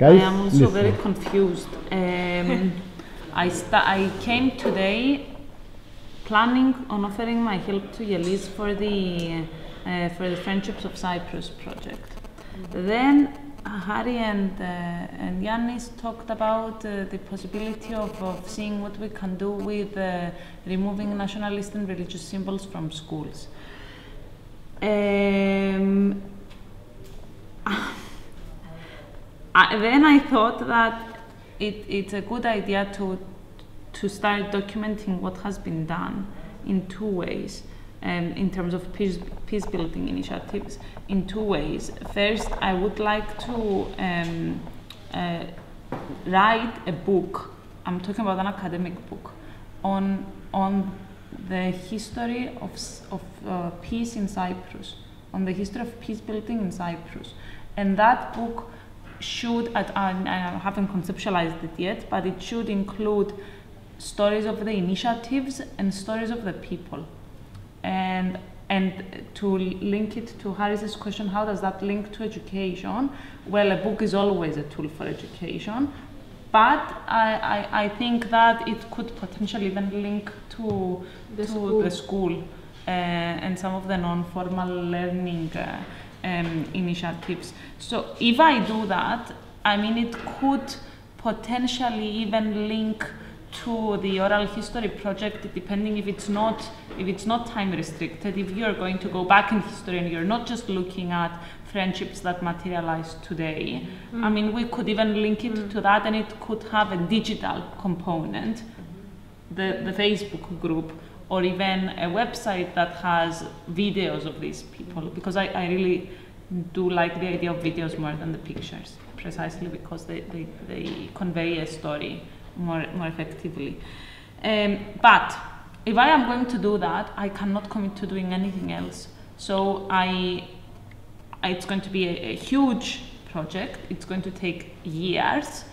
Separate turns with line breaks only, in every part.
Guys,
I am also very confused. I came today planning on offering my help to Yelis for the Friendships of Cyprus project. Then Harry and Yannis talked about the possibility of seeing what we can do with removing nationalist and religious symbols from schools. Then I thought that it's a good idea to start documenting what has been done in two ways. In terms of peace building initiatives, in two ways. First, I would like to write a book. I'm talking about an academic book on the history of peace in Cyprus, on the history of peace building in Cyprus, and that book should, I haven't conceptualized it yet, but it should include stories of the initiatives and stories of the people. And to link it to Harris's question, how does that link to education? Well, a book is always a tool for education, but I think that it could potentially even link to the school and some of the non-formal learning initiatives. So if I do that, I mean, it could potentially even link to the oral history project, depending if it's not time restricted. If you're going to go back in history and you're not just looking at friendships that materialize today, I mean, we could even link it to that, and it could have a digital component, the Facebook group, or even a website that has videos of these people, because I really do like the idea of videos more than the pictures, precisely because they convey a story more effectively. But if I am going to do that, I cannot commit to doing anything else. So it's going to be a huge project. It's going to take years.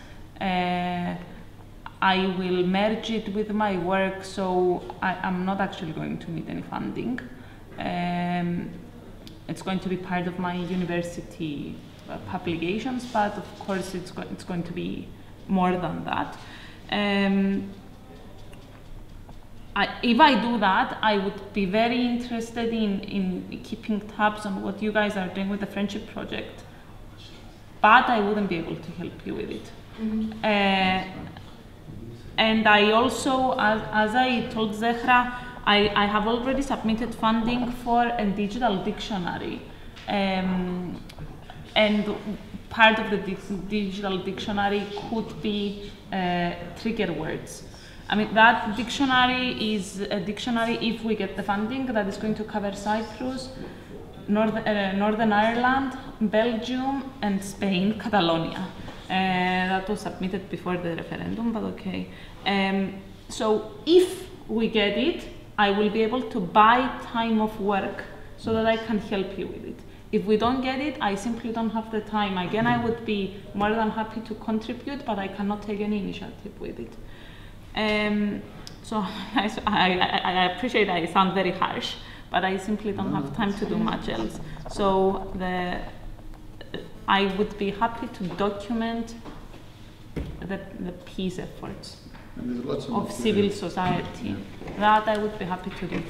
I will merge it with my work, so I'm not actually going to need any funding. It's going to be part of my university publications, but of course it's going to be more than that. If I do that, I would be very interested in keeping tabs on what you guys are doing with the Friendship Project, but I wouldn't be able to help you with it. And I also, as I told Zehra, I have already submitted funding for a digital dictionary, and part of the digital dictionary could be trigger words. I mean, that dictionary is a dictionary, if we get the funding, that is going to cover Cyprus, Northern Ireland, Belgium, and Spain, Catalonia. That was submitted before the referendum, but okay. So if we get it, I will be able to buy time of work so that I can help you with it. If we don't get it, I simply don't have the time. Again, I would be more than happy to contribute, but I cannot take any initiative with it. So I appreciate I sound very harsh, but I simply don't have time to do much else. So I would be happy to document the peace efforts of civil society. That I would be happy to do.